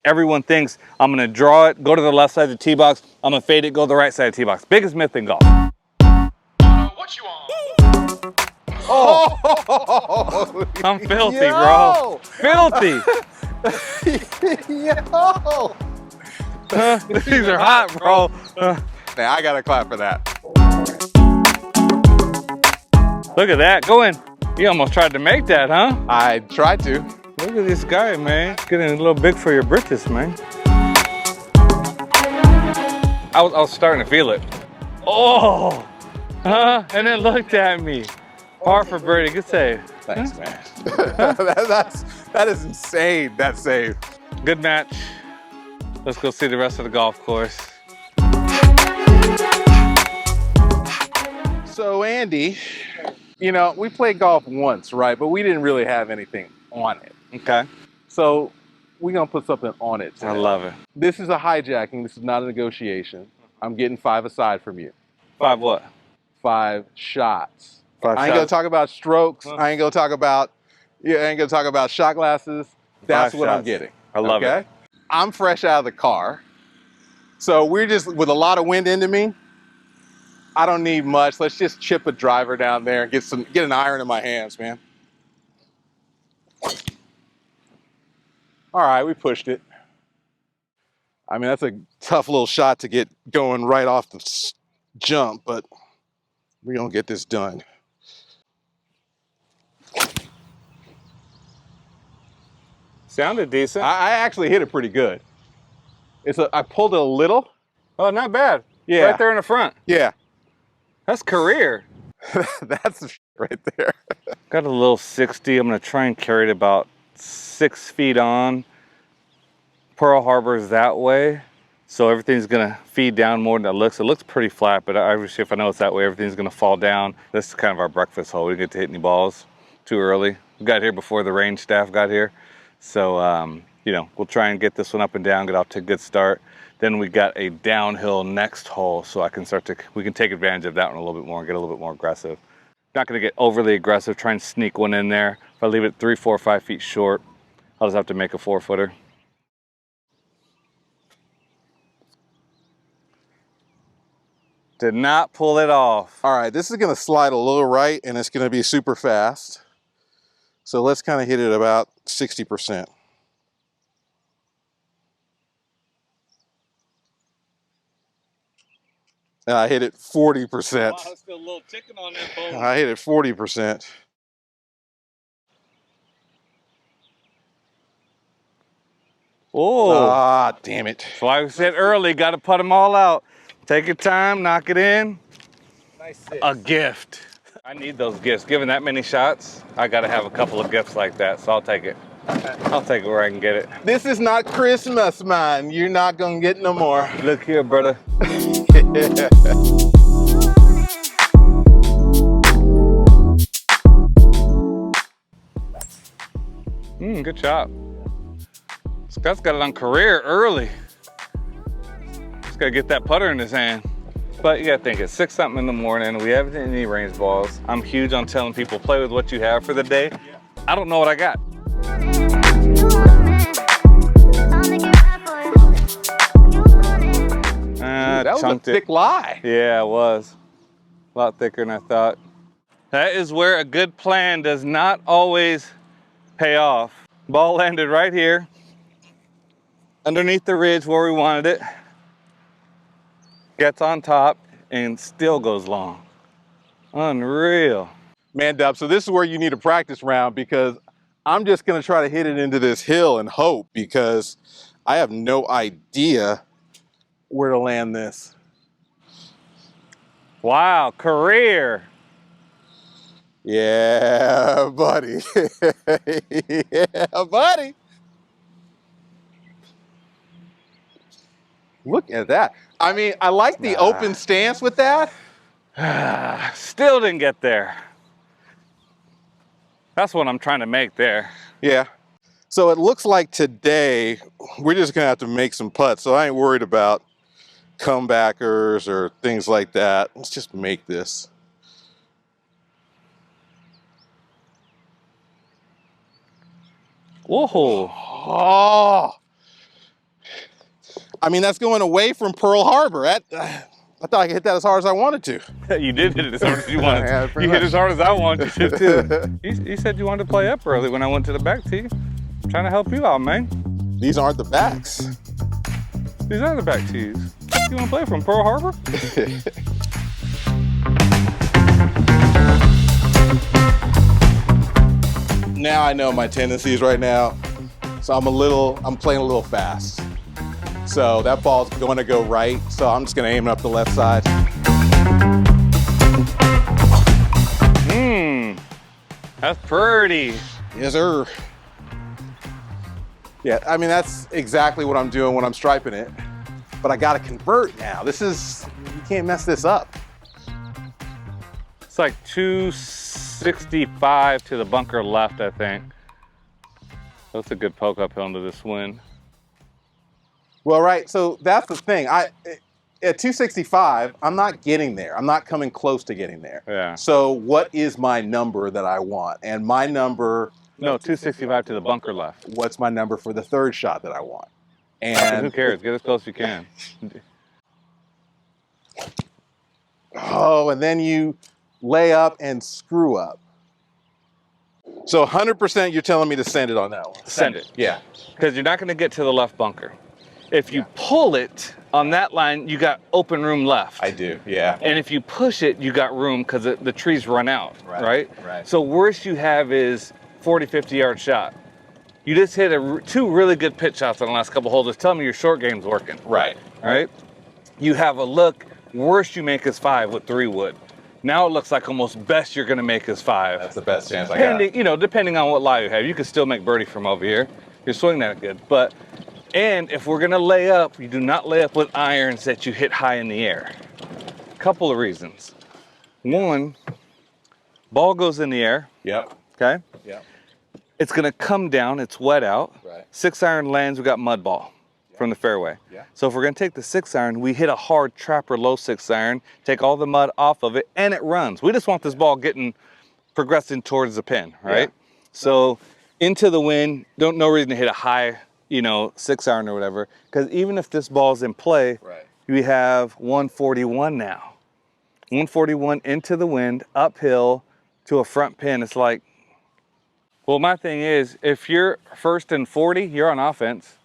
Everyone thinks I'm gonna draw it, go to the left side of the tee box, I'm gonna fade it, go to the right side of the tee box. Biggest myth in golf. What you want? Oh, I'm filthy, Yo! bro. Filthy. Yo! These are hot, bro. Man, I gotta clap for that. Look at that, go in. You almost tried to make that, huh? I tried to. Look at this guy, man. Getting a little big for your britches, man. I was starting to feel it. Oh, and then looked at me. Par for birdie, good save. Thanks, man. that is insane, that save. Good match. Let's go see the rest of the golf course. So Andy, you know, we played golf once, right? But we didn't really have anything on it. Okay. So we're gonna put something on it today. I love it. This is a hijacking, this is not a negotiation. I'm getting 5 aside from you. 5 what? 5 shots. 5 I ain't gonna shots. talk about strokes. I ain't gonna talk about, shot glasses. That's 5 what I'm shots. getting. I love it. I'm fresh out of the car. So we're just, with a lot of wind into me, I don't need much. Let's just chip a driver down there and get an iron in my hands, man. All right, we pushed it. I mean, that's a tough little shot to get going right off the jump, but we're gonna get this done. Sounded decent. I actually hit it pretty good. I pulled it a little. Oh, not bad. Yeah. Right there in the front. Yeah, That's career. that's the shit right there. Got a little 60. I'm gonna try and carry it about 6 feet on. Pearl Harbor's that way. So everything's gonna feed down more than it looks. It looks pretty flat, but obviously if I know it's that way, everything's gonna fall down. This is kind of our breakfast hole. We didn't get to hit any balls too early. We got here before the range staff got here. So, you know, we'll try and get this one up and down, get off to a good start. Then we got a downhill next hole, so we can take advantage of that one a little bit more and get a little bit more aggressive. Not gonna get overly aggressive, try and sneak one in there. If I leave it 3, 4, 5 feet short, I'll just have to make a 4-footer. Did not pull it off. All right, this is gonna slide a little right and it's gonna be super fast. So let's kind of hit it about 60%. And I hit it 40%. Wow, still a little chicken on that phone. I hit it 40%. Oh, Ah, damn it. that's why we said early, got to put them all out. Take your time, knock it in. Nice. A gift. I need those gifts. Given that many shots, I got to have a couple of gifts like that, so I'll take it. I'll take it where I can get it. This is not Christmas, man. You're not gonna get no more. Look here, brother. Good shot. Scott's got it on career early. Just gotta get that putter in his hand. But you gotta think, it's 6 something in the morning. We haven't hit any range balls. I'm huge on telling people play with what you have for the day. I don't know what I got. That was a Chunked thick lie. Yeah, it was. A lot thicker than I thought. That is where a good plan does not always pay off. Ball landed right here, underneath the ridge where we wanted it. Gets on top and still goes long. Unreal. Man, Dub, so this is where you need a practice round because I'm just gonna try to hit it into this hill and hope because I have no idea where to land this. Wow, career. Yeah, buddy. Yeah, buddy. Look at that. I mean, I like the open stance with that. Still didn't get there. That's what I'm trying to make there. Yeah. So it looks like today we're just gonna have to make some putts. So I ain't worried about comebackers or things like that. Let's just make this. Whoa. Oh, I mean, that's going away from Pearl Harbor. I thought I could hit that as hard as I wanted to. You did hit it as hard as you wanted. Yeah, You pretty hit much. as hard as I wanted you to. You said you wanted to play up early when I went to the back tee. I'm trying to help you out, man. These aren't the backs. These are the back tees. You want to play from Pearl Harbor? Now I know my tendencies right now. So I'm playing a little fast. So that ball's going to go right. So I'm just going to aim it up the left side. That's pretty. Yes, sir. Yeah, I mean, that's exactly what I'm doing when I'm striping it. But I got to convert now. You can't mess this up. It's like 265 to the bunker left, I think. That's a good poke uphill into this wind. Well, right, so that's the thing. At 265, I'm not getting there. I'm not coming close to getting there. Yeah. So what is my number that I want? And my number... No, 265 to the bunker left. What's my number for the third shot that I want? And who cares? Get as close as you can. Oh, and then you lay up and screw up. So 100% you're telling me to send it on that one? Send it. Yeah. Because you're not going to get to the left bunker. If you pull it on that line, you got open room left. I do, yeah. And if you push it, you got room because the trees run out, right? Right. So worst you have is 40, 50 yard shot. You just hit two really good pitch shots on the last couple holes. Just tell me your short game's working. Right. Right? You have a look, worst you make is 5 with 3 wood. Now it looks like almost best you're gonna make is 5. That's the best chance I got. Depending on what lie you have. You can still make birdie from over here. You're swinging that good. And if we're gonna lay up, you do not lay up with irons that you hit high in the air. Couple of reasons. One, ball goes in the air. Yep. Okay? Yep. It's gonna come down, it's wet out. Right. 6 iron lands, we got mud ball from the fairway. Yeah. So if we're gonna take the 6 iron, we hit a hard trapper low 6 iron, take all the mud off of it, and it runs. We just want this ball progressing towards the pin, right? Yeah. So into the wind, no reason to hit a high, 6 iron or whatever, because even if this ball's in play, right, we have 141 now. 141 into the wind, uphill to a front pin. It's like, well, my thing is, if you're first and 40, you're on offense.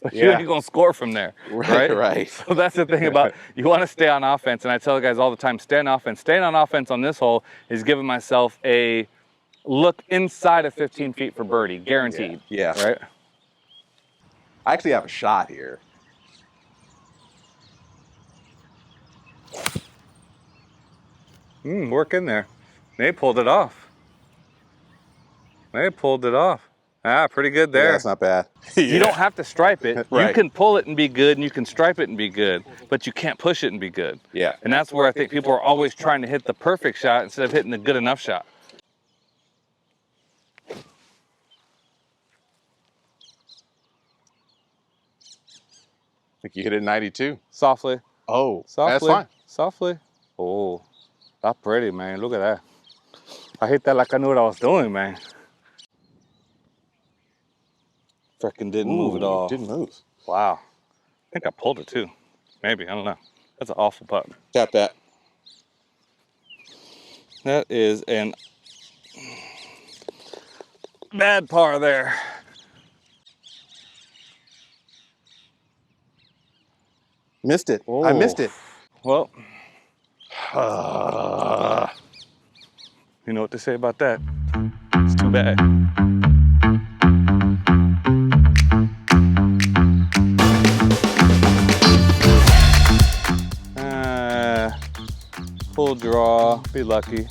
But you ain't gonna score from there, right? Right. So that's the thing about, you wanna stay on offense, and I tell the guys all the time, stay on offense. Staying on offense on this hole is giving myself a look inside of 15 feet for birdie, guaranteed. Yeah. Right? I actually have a shot here. Work in there. They pulled it off. Ah, pretty good there. Yeah, that's not bad. You don't have to stripe it. Right. You can pull it and be good, and you can stripe it and be good, but you can't push it and be good. Yeah. And that's where I think people are always trying to hit the perfect shot instead of hitting the good enough shot. I think you hit it 92. Softly. Oh, Softly. that's fine. Softly. Oh, that's pretty, man. Look at that. I hit that like I knew what I was doing, man. Frickin' didn't move at all. Didn't move. Wow. I think I pulled it too. Maybe, I don't know. That's an awful putt. Tap that. That is an bad par there. Missed it. Oh. I missed it. Well, you know what to say about that. It's too bad. Full draw, be lucky.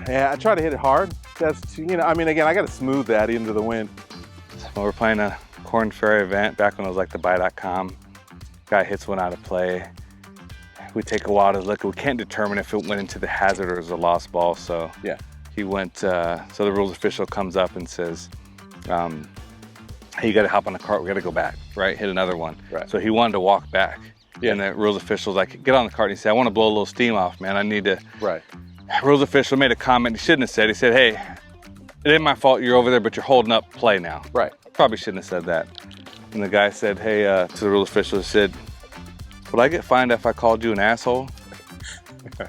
Yeah, I try to hit it hard. That's, again, I got to smooth that into the wind. When we're playing a Corn Ferry event back when it was like the buy.com, guy hits one out of play. We take a while to look. We can't determine if it went into the hazard or it was a lost ball. So yeah, he went. So the rules official comes up and says, "Hey, you got to hop on the cart. We got to go back, right? Hit another one." Right. So he wanted to walk back. Yeah. And the rules official's like, "Get on the cart." And he said, "I want to blow a little steam off, man. I need to." Right. Rules official made a comment he shouldn't have said. He said, "Hey, it ain't my fault you're over there, but you're holding up play now. Right. Probably shouldn't have said that. And the guy said, hey, to the rule official, he said, would I get fined if I called you an asshole?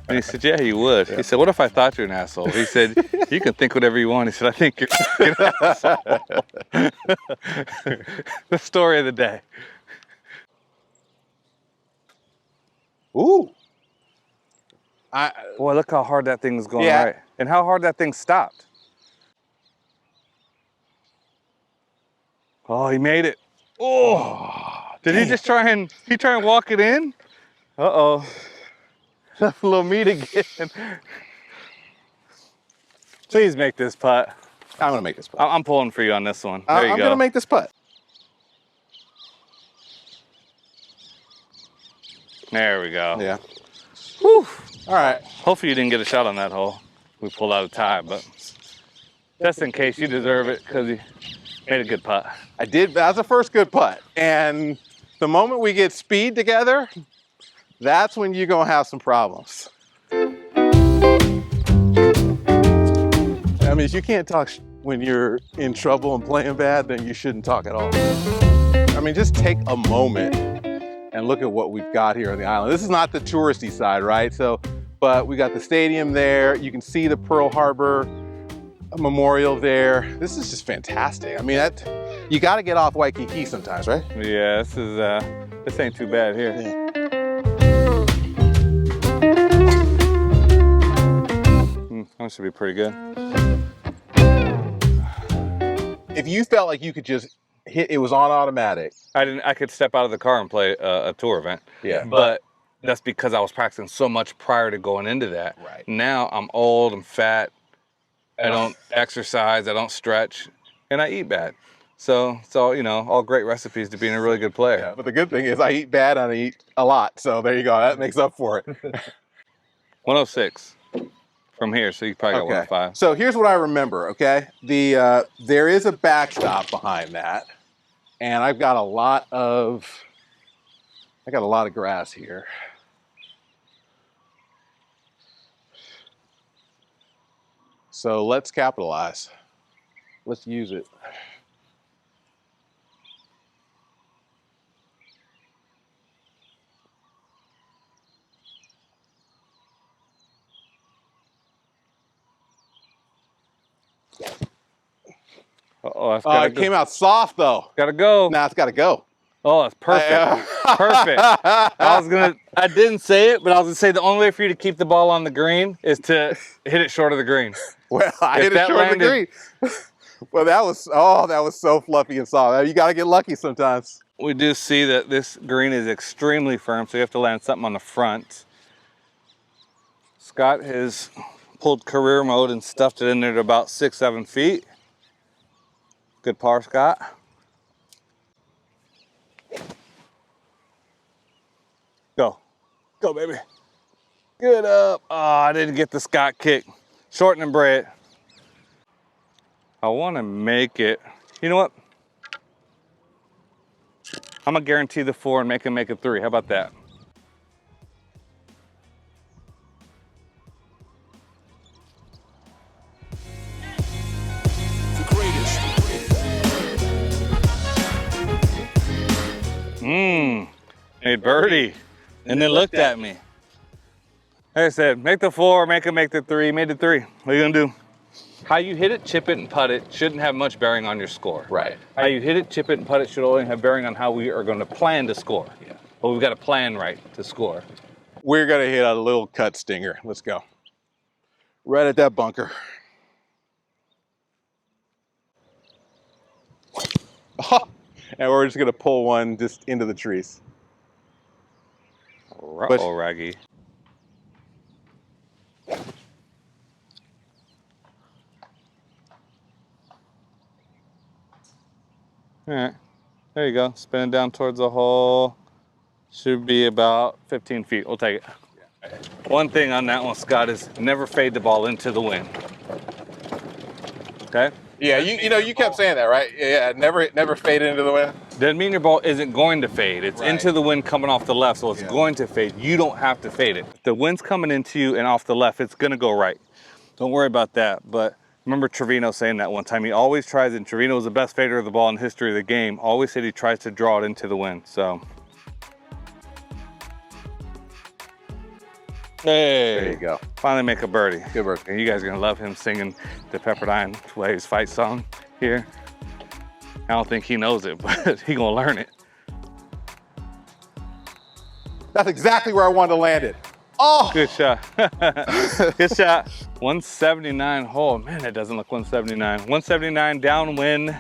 And he said, yeah, you would. Yeah. He said, what if I thought you're an asshole? He said, you can think whatever you want. He said, I think you're an asshole. The story of the day. Ooh. Boy, look how hard that thing was going right. And how hard that thing stopped. Oh, he made it. Oh, did he just try and walk it in? Uh-oh. That's a little meat again. Please make this putt. I'm gonna make this putt. I'm pulling for you on this one. There you go. I'm gonna make this putt. There we go. Yeah. Whew. All right. Hopefully you didn't get a shot on that hole. We pulled out a tie, but just in case, you deserve it because you made a good putt. I did. That was the first good putt. And the moment we get speed together, that's when you're gonna have some problems. I mean, if you can't talk when you're in trouble and playing bad, then you shouldn't talk at all. I mean, just take a moment and look at what we've got here on the island. This is not the touristy side, right? So, but we got the stadium there. You can see the Pearl Harbor Memorial there. This is just fantastic. I mean, you got to get off Waikiki sometimes, right? Yeah, this ain't too bad here. Yeah. That should be pretty good. If you felt like you could just hit, it was on automatic. I could step out of the car and play a tour event. Yeah. But that's because I was practicing so much prior to going into that. Right. Now I'm old, I'm fat, I don't exercise, I don't stretch, and I eat bad. So you know, all great recipes to being a really good player. Yeah, but the good thing is I eat bad and I eat a lot. So there you go. That makes up for it. 106 from here, so you probably got 105. So here's what I remember, okay? There is a backstop behind that, and I've got a lot of grass here. So let's capitalize. Let's use it. Oh, it came out soft though. Gotta go. Nah, it's gotta go. Oh, that's perfect. Perfect. I didn't say it, but I was gonna say the only way for you to keep the ball on the green is to hit it short of the green. Well, I hit it short of the green. Well, that was so fluffy and soft. You gotta get lucky sometimes. We do see that this green is extremely firm, so you have to land something on the front. Scott has pulled career mode and stuffed it in there to about 6-7 feet. Good par, Scott. Go. Go, baby. Good up. Oh, I didn't get the Scott kick. Shorten and braid. I want to make it. You know what? I'm going to guarantee the 4 and make him make it 3. How about that? Made birdie, and then looked at me. Like I said, make the 4, make him make the 3, made the 3. What are you gonna do? How you hit it, chip it, and putt it shouldn't have much bearing on your score. Right. How you hit it, chip it, and putt it should only have bearing on how we are gonna plan to score. Yeah. But we've got to plan right to score. We're gonna hit a little cut stinger. Let's go. Right at that bunker. And we're just gonna pull one just into the trees. Uh-oh, Raggy. All right, there you go. Spinning down towards the hole. Should be about 15 feet. We'll take it. One thing on that one, Scott, is never fade the ball into the wind. Okay? Yeah, you kept saying that, right? Yeah, never fade into the wind. Doesn't mean your ball isn't going to fade. It's right. into the wind coming off the left, so it's going to fade. You don't have to fade it. If the wind's coming into you and off the left, it's gonna go right. Don't worry about that. But remember Trevino saying that one time. He always tries, and Trevino was the best fader of the ball in the history of the game. Always said he tries to draw it into the wind. So, hey, There you go. finally make a birdie. Good work. And you guys are gonna love him singing the Pepperdine Waves fight song here. I don't think he knows it, but he gonna learn it. That's exactly where I wanted to land it. Oh! Good shot. Good shot. 179 hole. Man, that doesn't look 179. 179 downwind,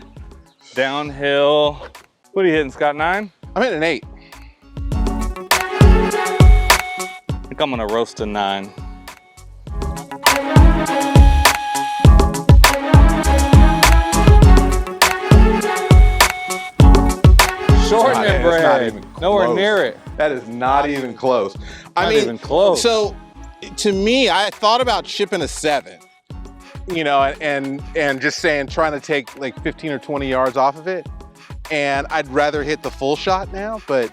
downhill. What are you hitting, Scott? 9? I'm hitting an 8. I think I'm gonna roast a 9. Short Not- and it's not even nowhere close. near it. That is not even close. Not even close. So to me, I thought about chipping a 7, you know, and just saying, trying to take like 15 or 20 yards off of it. And I'd rather hit the full shot now, but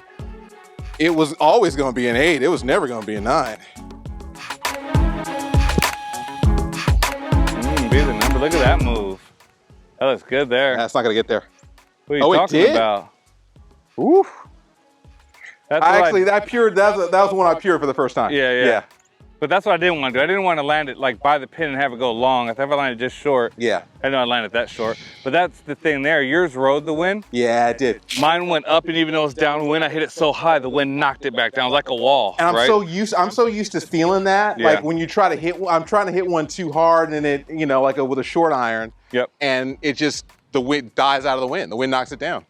it was always going to be an 8. It was never going to be a 9. Be the number. Look at that move. That looks good there. That's not going to get there. What are you Oh, it talking did? about? Ooh. That's I what actually, that was the one I pured for the first time. Yeah. But that's what I didn't want to do. I didn't want to land it like by the pin and have it go long. If I landed just short, Yeah. I know I landed that short. But that's the thing there. Yours rode the wind. Yeah, it did. Mine went up, and even though it was downwind, I hit it so high the wind knocked it back down. It was like a wall. And I'm right? so used to feeling that. Yeah. Like when you try to hit, I'm trying to hit one too hard, and it, you know, like with a short iron. Yep. And it just, the wind dies out of the wind. The wind knocks it down.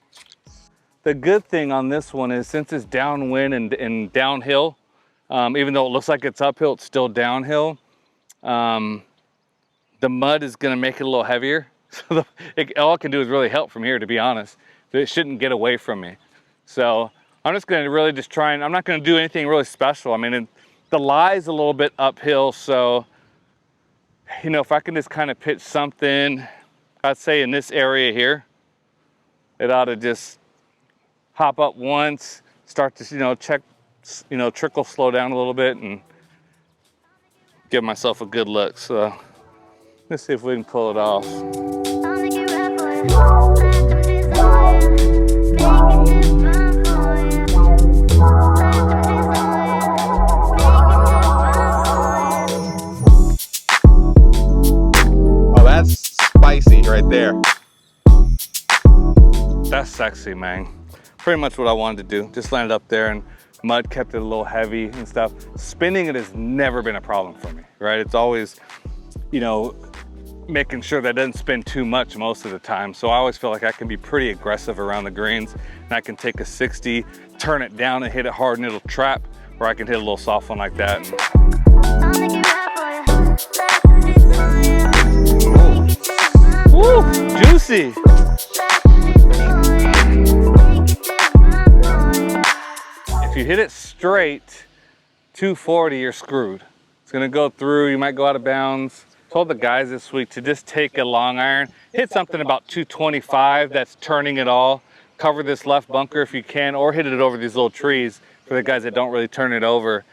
The good thing on this one is since it's downwind and downhill, even though it looks like it's uphill, it's still downhill. The mud is going to make it a little heavier. So all it can do is really help from here, to be honest. It shouldn't get away from me. So I'm just going to really just try and, I'm not going to do anything really special. I mean, the lie's a little bit uphill. So, you know, if I can just kind of pitch something, I'd say in this area here, it ought to just hop up once, start to, you know, check, you know, trickle, slow down a little bit, and give myself a good look. So let's see if we can pull it off. Oh, that's spicy right there. That's sexy, man. Pretty much what I wanted to do. Just landed up there, and mud kept it a little heavy and stuff. Spinning it has never been a problem for me, right? It's always, you know, making sure that it doesn't spin too much most of the time. So I always feel like I can be pretty aggressive around the greens, and I can take a 60, turn it down and hit it hard and it'll trap, or I can hit a little soft one like that. Woo, juicy. If you hit it straight, 240, you're screwed. It's gonna go through, you might go out of bounds. Told the guys this week to just take a long iron, hit something about 225 that's turning it all. Cover this left bunker if you can, or hit it over these little trees for the guys that don't really turn it over,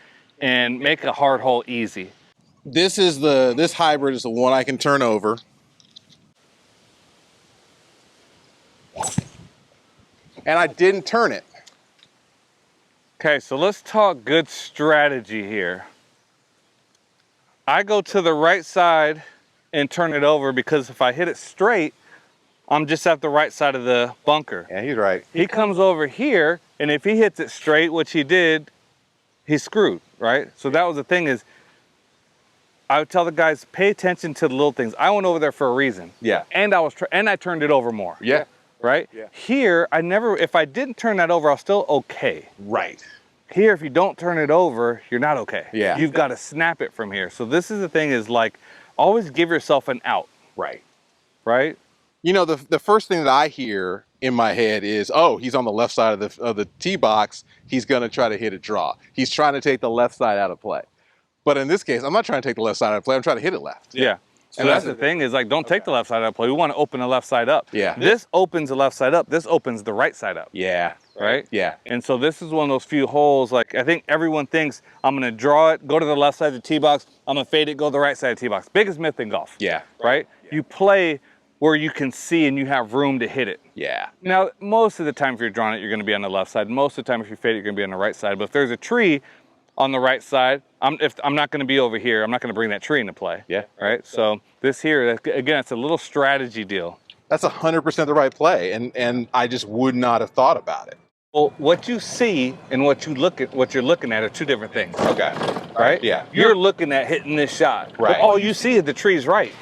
and make a hard hole easy. This hybrid is the one I can turn over. And I didn't turn it. Okay, so let's talk good strategy here. I go to the right side and turn it over because if I hit it straight, I'm just at the right side of the bunker. Yeah, he's right. He comes over here, and if he hits it straight, which he did, he's screwed, right? So that was the thing is, I would tell the guys, pay attention to the little things. I went over there for a reason. Yeah. And I turned it over more. Yeah. Right? Yeah. Here, if I didn't turn that over, I was still okay. Right. Here, if you don't turn it over, you're not okay. Yeah. You've got to snap it from here. So this is the thing is like, always give yourself an out, Right. right? You know, the first thing that I hear in my head is, oh, he's on the left side of the tee box. He's going to try to hit a draw. He's trying to take the left side out of play. But in this case, I'm not trying to take the left side out of play. I'm trying to hit it left. Yeah. So And that's the thing is like, don't take the left side out of play. We want to open the left side up. Yeah. This opens the left side up. This opens the right side up. Yeah. right? Yeah. And so this is one of those few holes, like I think everyone thinks I'm gonna draw it, go to the left side of the tee box, I'm gonna fade it, go to the right side of the tee box. Biggest myth in golf. Yeah. Right? You play where you can see and you have room to hit it. Yeah. Now, most of the time if you're drawing it, you're gonna be on the left side. Most of the time if you fade it, you're gonna be on the right side. But if there's a tree on the right side, I'm not gonna be over here, I'm not gonna bring that tree into play. Yeah. Right? So this here, again, it's a little strategy deal. That's 100% the right play, and I just would not have thought about it. Well, what you see and what you're looking at are two different things. Okay. Right? Yeah. You're looking at hitting this shot. Right. But all you see is the trees right.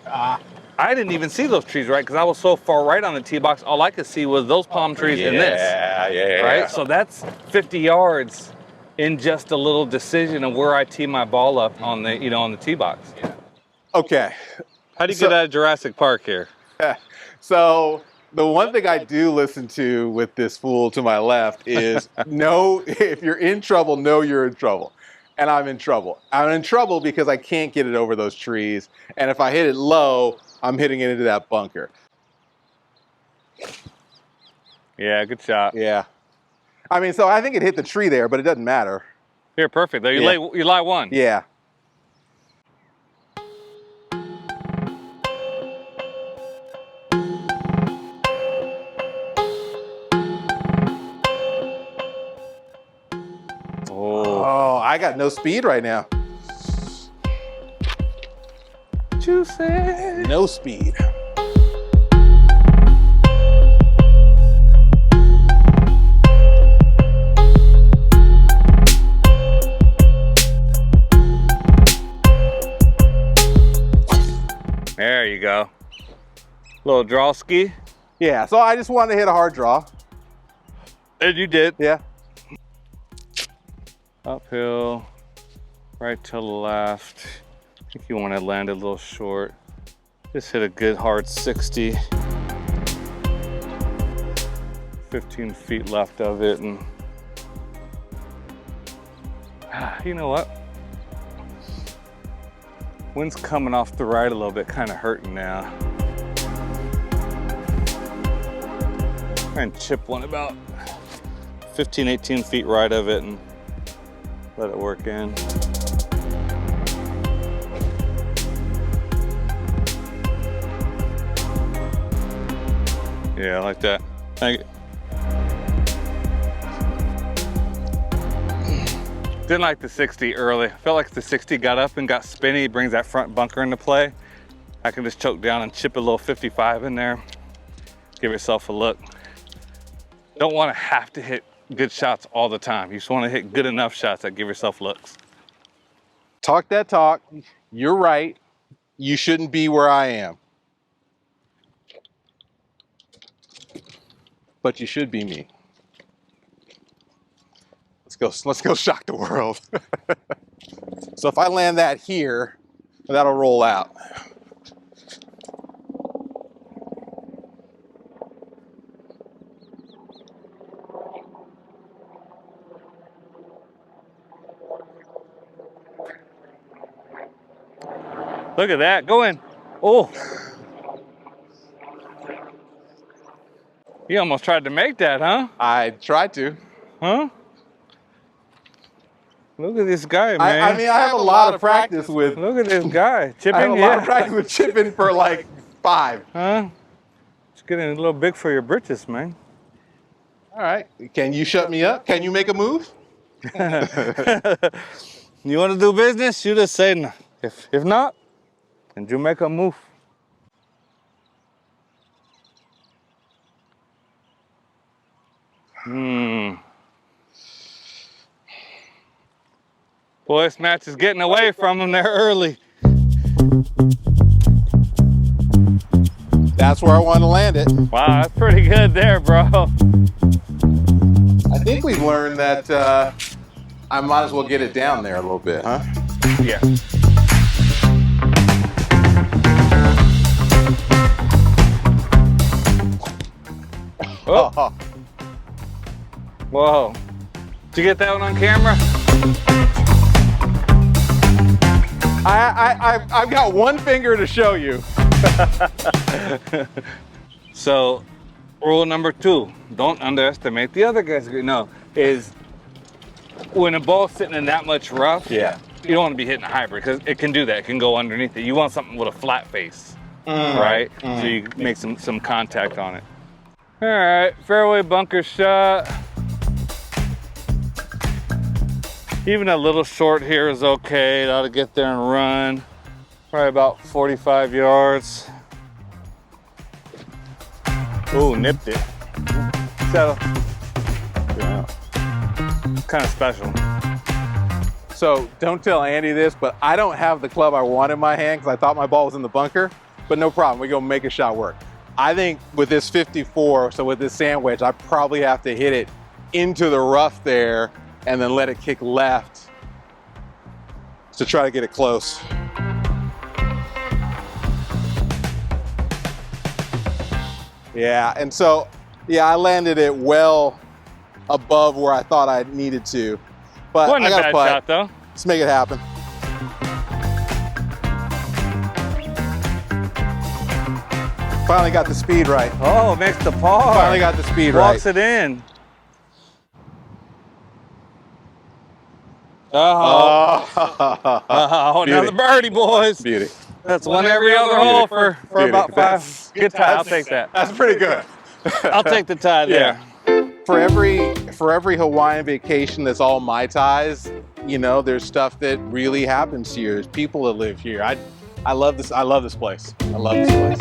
I didn't even see those trees right because I was so far right on the tee box. All I could see was those palm trees and this. Yeah. Right? So that's 50 yards in just a little decision of where I tee my ball up on the, on the tee box. Okay. How do you get out of Jurassic Park here? So the one thing I do listen to with this fool to my left is know if you're in trouble, know you're in trouble. And I'm in trouble. I'm in trouble because I can't get it over those trees. And if I hit it low, I'm hitting it into that bunker. Yeah, good shot. Yeah. I mean, so I think it hit the tree there, but it doesn't matter. Here, perfect. Though you lie one. Yeah. Oh, I got no speed right now. Juicy. No speed. There you go. Little draw ski. Yeah, so I just wanted to hit a hard draw. And you did. Yeah. Uphill, right to the left. I think you want to land a little short. Just hit a good hard 60. 15 feet left of it, and you know what? Wind's coming off the right a little bit, kind of hurting now. Try and chip one about 15, 18 feet right of it and let it work in. Yeah, I like that. Thank you. Didn't like the 60 early. I felt like the 60 got up and got spinny, brings that front bunker into play. I can just choke down and chip a little 55 in there. Give yourself a look. Don't want to have to hit good shots all the time. You just want to hit good enough shots that give yourself looks. Talk that talk. You're right. You shouldn't be where I am. But you should be me. Let's go shock the world. So if I land that here, that'll roll out. Look at that, go in. Oh. You almost tried to make that, huh? I tried to. Huh? Look at this guy, man. I mean, I have a lot of practice with. Look at this guy. Chipping, I have a lot of practice with chipping for like 5. Huh? It's getting a little big for your britches, man. All right. Can you shut me up? Can you make a move? You want to do business? You just say no. If not, then you make a move. Boy, this match is getting away from him there early. That's where I want to land it. Wow, that's pretty good there, bro. I think we've learned that I might as well get it down there a little bit, huh? Yeah. Oh. Whoa. Did you get that one on camera? I've got one finger to show you. So Rule number 2, don't underestimate the other guy's green. No, is when a ball's sitting in that much rough, Yeah. you don't want to be hitting a hybrid because it can do that. It can go underneath it. You want something with a flat face, right? So you make some contact on it. All right, fairway bunker shot. Even a little short here is okay. It ought to get there and run. Probably about 45 yards. Ooh, nipped it. So, Yeah. kind of special. So don't tell Andy this, but I don't have the club I want in my hand because I thought my ball was in the bunker, but no problem. We're gonna make a shot work. I think with this 54, so with this sand wedge, I probably have to hit it into the rough there and then let it kick left to try to get it close. Yeah, and so, yeah, I landed it well above where I thought I needed to. But Wasn't I a got bad a putt. shot though. Let's make it happen. Finally got the speed right. Oh, makes the par. Finally got the speed Walks right. it in. Oh, another Beauty. birdie, boys. Beauty. That's one every other hole for Beauty. about 5. That's- Good tie. I'll take that. That's pretty good. I'll take the tie there. For every Hawaiian vacation that's all Mai Tais, you know, there's stuff that really happens here. There's people that live here. I love this. I love this place. I love this place.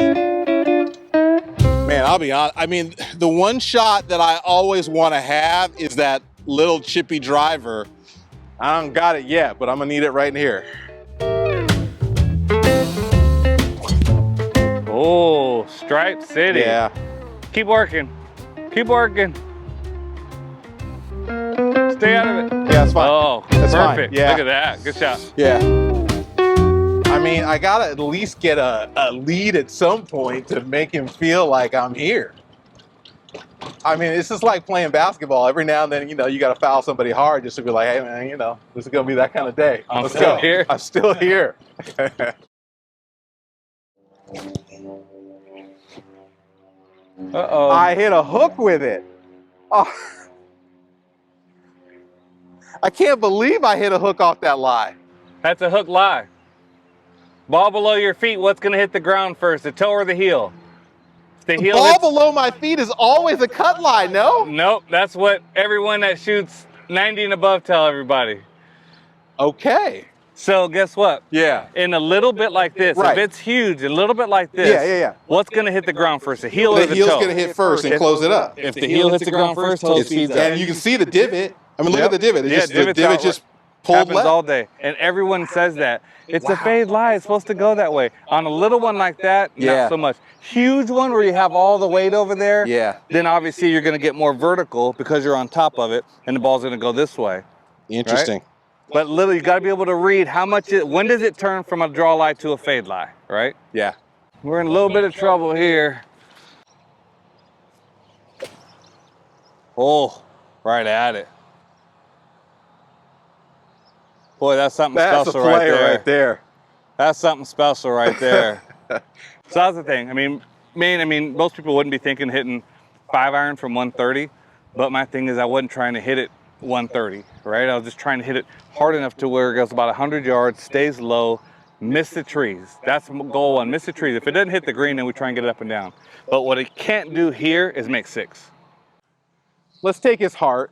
Man, I'll be honest. I mean, the one shot that I always want to have is that little chippy driver. I don't got it yet, but I'm gonna need it right in here. Oh, Stripe City. Yeah. Keep working. Keep working. Stay out of it. Yeah, that's fine. Oh, That's fine. perfect. Yeah. Look at that. Good shot. Yeah. I mean, I gotta at least get a lead at some point to make him feel like I'm here. I mean, it's just like playing basketball. Every now and then, you know, you gotta foul somebody hard just to be like, hey man, you know, this is gonna be that kind of day. I'm Let's still go. here. I'm still here. Uh-oh. I hit a hook with it. Oh. I can't believe I hit a hook off that lie. That's a hook lie. Ball below your feet, what's going to hit the ground first, the toe or the heel? If the The heel ball hits- below my feet is always a cut lie, no? Nope, that's what everyone that shoots 90 and above tell everybody. Okay. So guess what? Yeah. In a little bit like this, Right. if it's huge, a little bit like this, Yeah. what's going to hit the ground first, the heel or The the heel's toe? gonna hit first and close it up. If the heel hits the ground first, toe speeds up. And you can see the divot. I mean, look at the divot. It's Yeah, just, the divot's divot out. just pulled Happens left. all day, and everyone says that. It's a fade lie. It's supposed to go that way. On a little one like that, Yeah. not so much. Huge one where you have all the weight over there, Yeah. then obviously you're going to get more vertical because you're on top of it, and the ball's going to go this way. Interesting. But literally, you got to be able to read how much when does it turn from a draw lie to a fade lie, right? Yeah. We're in a little bit of trouble here. Oh, right at it. Boy, that's something That's a special right player there. right there. That's something special right there. So that's the thing. I mean, most people wouldn't be thinking hitting 5-iron from 130, but my thing is I wasn't trying to hit it 130, right? I was just trying to hit it hard enough to where it goes about 100 yards, stays low, miss the trees. That's goal 1, miss the trees. If it doesn't hit the green, then we try and get it up and down. But what it can't do here is make 6. Let's take his heart.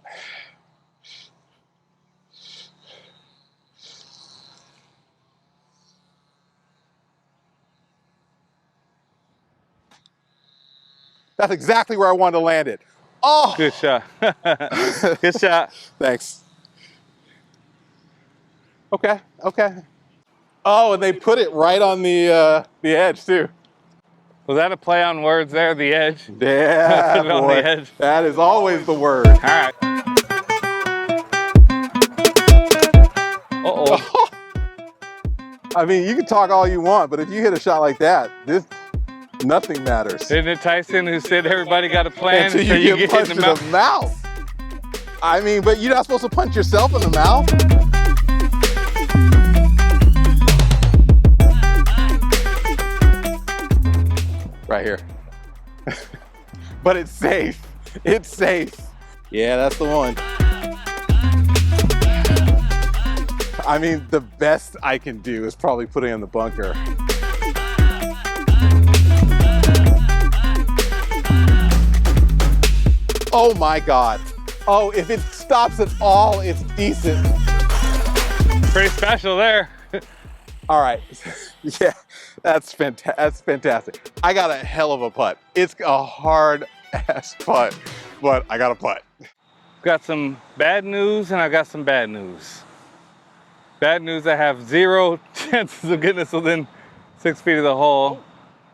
That's exactly where I wanted to land it. Oh, Good shot. Good shot. thanks. Okay. Oh, and they put it right on the edge too. Was that a play on words there, the edge? Yeah, Put it on boy. the edge. That is always the word. All right. Uh-oh. I mean, you can talk all you want, but if you hit a shot like that, nothing matters. Isn't it Tyson who said everybody got a plan Until until you you get get punched hit in the mouth? I mean, but you're not supposed to punch yourself in the mouth. Right here. but it's safe. It's safe. Yeah, that's the one. I mean, the best I can do is probably put it in the bunker. Oh my God. Oh, if it stops at all, it's decent. Pretty special there. All right. Yeah, that's fantastic. I got a hell of a putt. It's a hard ass putt, but I got a putt. Got some bad news and I got some bad news. Bad news, I have 0 chances of getting this within 6 feet of the hole.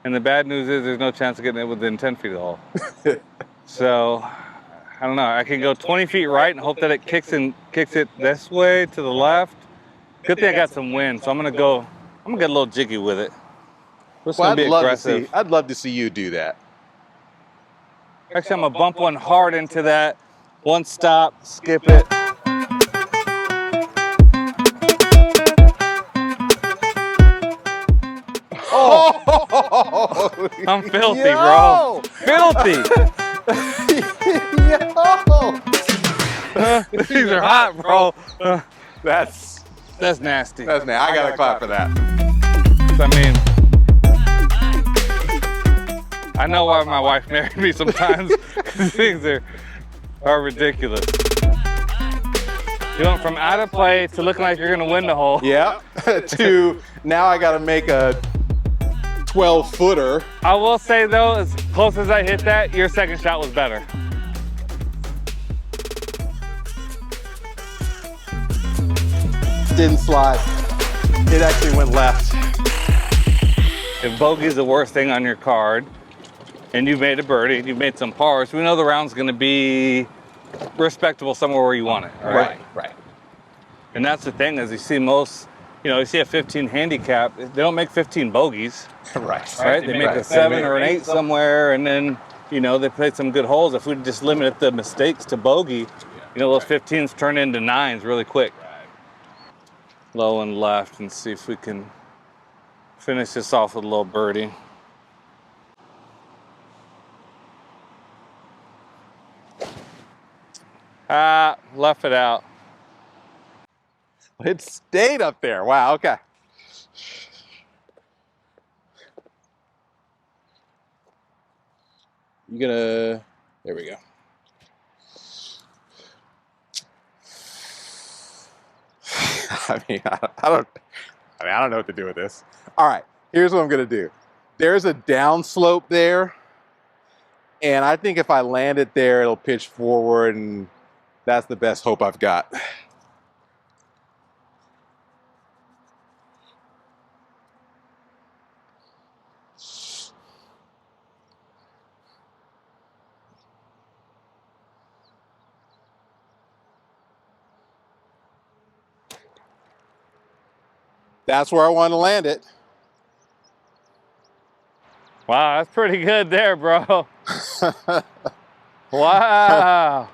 And the bad news is there's no chance of getting it within 10 feet of the hole. So, I don't know. I can go 20 feet right and hope that it kicks it this way to the left. Good thing I got some wind, so I'm gonna get a little jiggy with it. Just gonna be aggressive. I'd love to see you do that. Actually, I'm gonna bump one hard into that. One stop, skip it. Oh, I'm filthy, yo! bro. Filthy. Yo! These are hot, bro. That's nasty. nasty. I gotta clap for that. I mean, I know why my wife married me sometimes, because things are ridiculous. You went from out of play to looking like you're gonna win the hole. Yeah. To now I gotta make a 12-footer. I will say though, as close as I hit that, your second shot was better. Didn't slide. It actually went left. If bogey is the worst thing on your card, and you've made a birdie, and you've made some pars, we know the round's gonna be respectable somewhere where you want it, right? Right. And that's the thing, is you see most, you see a 15 handicap, they don't make 15 bogeys, Right. right? They make a 7 or an 8 somewhere, and then, they played some good holes. If we just limited the mistakes to bogey, those 15s turn into 9s really quick. Low and left, and see if we can finish this off with a little birdie. Left it out. It stayed up there. Wow, okay. There we go. I don't know what to do with this. All right, here's what I'm gonna do. There's a downslope there, and I think if I land it there, it'll pitch forward, and that's the best hope I've got. That's where I want to land it. Wow, that's pretty good there, bro. Wow.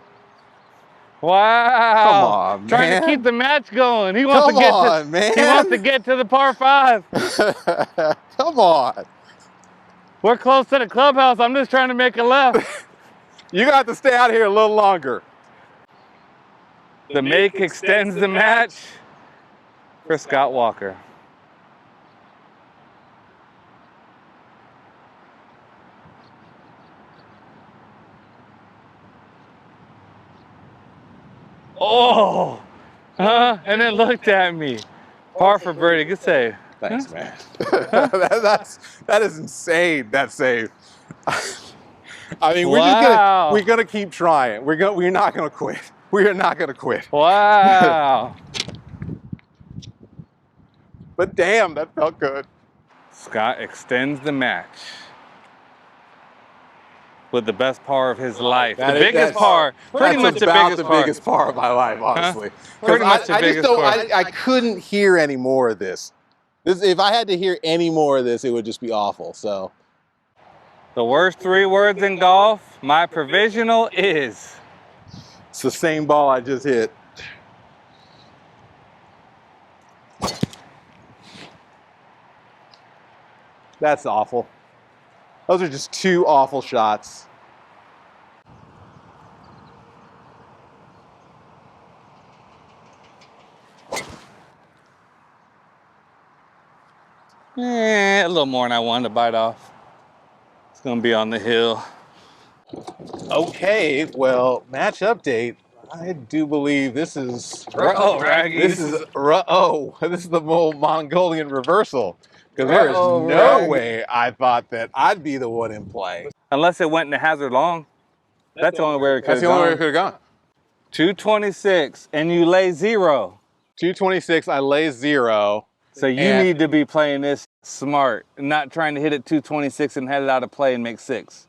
Wow. Come on, man. Trying to keep the match going. He wants to get to the par 5. Come on. We're close to the clubhouse. I'm just trying to make a left. You got to stay out here a little longer. The make extends the match for Scott Walker. Oh, and then looked at me. Par for birdie, good save. Thanks, man. That is insane. That save. I mean, we're gonna keep trying. We're not gonna quit. We are not gonna quit. Wow. But damn, that felt good. Scott extends the match with the best par of his life. The biggest par. Pretty much the biggest par of my life, honestly. Pretty much the biggest par. I couldn't hear any more of this. If I had to hear any more of this, it would just be awful. So, the worst 3 words in golf, my provisional is. It's the same ball I just hit. That's awful. Those are just 2 awful shots. A little more than I wanted to bite off. It's gonna be on the hill. Okay, well, match update. I do believe this is Raggy. This is the Mongolian Reversal. Because there is no way I thought that I'd be the one in play. Unless it went into hazard long. That's the only way it could That's have the only way it gone. could have gone. 226, and you lay 0. 226, I lay 0. So you And- need to be playing this smart, not trying to hit it 226 and head it out of play and make 6.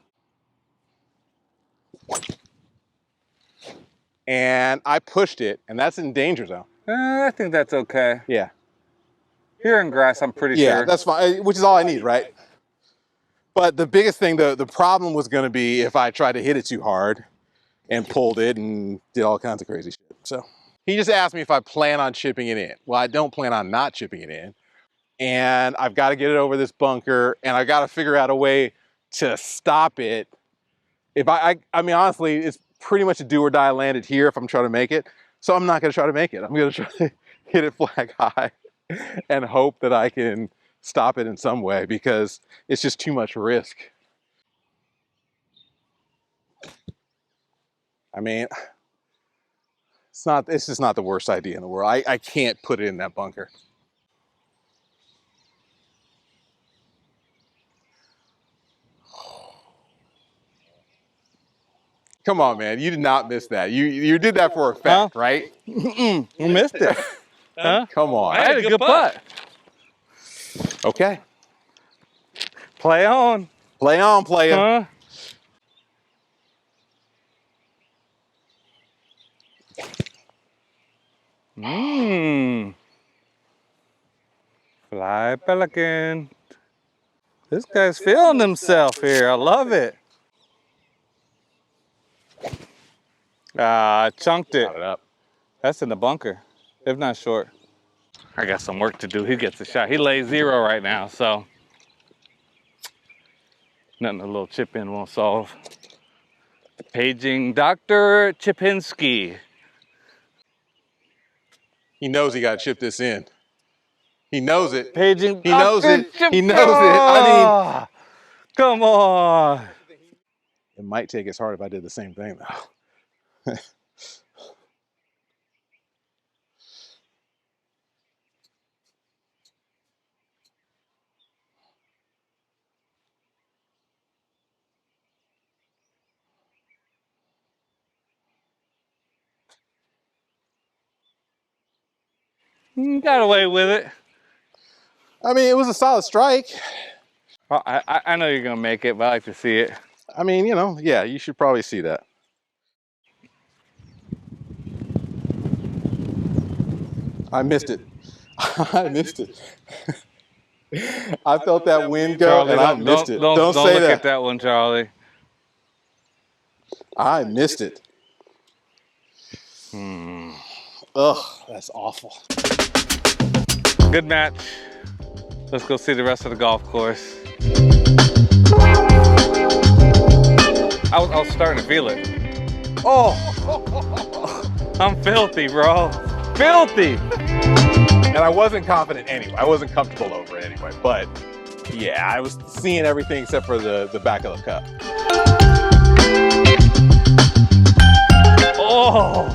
And I pushed it, and that's in danger zone. I think that's okay. Yeah. Here in grass, I'm pretty Yeah, sure. that's fine, which is all I need, right? But the biggest thing, the problem was going to be if I tried to hit it too hard and pulled it and did all kinds of crazy shit. So he just asked me if I plan on chipping it in. Well, I don't plan on not chipping it in. And I've got to get it over this bunker, and I've got to figure out a way to stop it. If I mean, honestly, it's pretty much a do or die landed here if I'm trying to make it. So I'm not going to try to make it. I'm going to try to hit it flag high and hope that I can stop it in some way because it's just too much risk. I mean, it's just not the worst idea in the world. I can't put it in that bunker. Come on, man. You did not miss that. You did that for a fact, right? You missed it. Huh? Come on. I had a good putt. Okay. Play on. Play on, player. Huh? Fly pelican. This guy's feeling himself here. I love it. I chunked it. Got it up. That's in the bunker, if not short. I got some work to do. He gets a shot. He lays 0 right now, so nothing a little chip in won't solve. Paging Dr. Chipinski. He knows he got to chip this in. He knows it. Paging He knows Dr. it. He knows it. I mean, come on. it might take as hard if I did the same thing, though. Got away with it. I mean, it was a solid strike. Well, I know you're gonna make it, but I like to see it. I mean, you know, yeah, you should probably see that. I missed it. I missed it. I felt that wind go, Charlie, and I missed it. Don't say look that. at that one, Charlie. I missed it. Ugh, that's awful. Good match. Let's go see the rest of the golf course. I was starting to feel it. Oh, I'm filthy, bro. Filthy. And I wasn't confident anyway. I wasn't comfortable over it anyway. But yeah, I was seeing everything except for the back of the cup. Oh,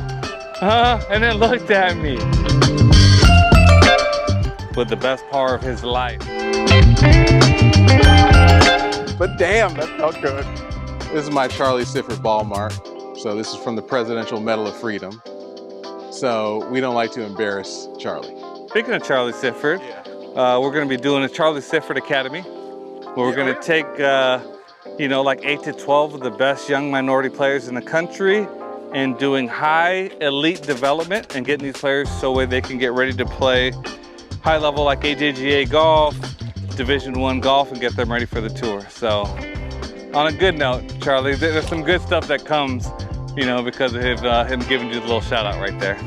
and then looked at me with the best par of his life. But damn, that felt good. This is my Charlie Sifford ball mark. So this is from the Presidential Medal of Freedom. So we don't like to embarrass Charlie. Speaking of Charlie Sifford, we're going to be doing a Charlie Sifford Academy, where we're going to take, you know, like 8 to 12 of the best young minority players in the country and doing high elite development and getting these players so they can get ready to play high level like AJGA golf, Division I golf, and get them ready for the tour. So on a good note, Charlie, there's some good stuff that comes, you know, because of him giving you the little shout out right there.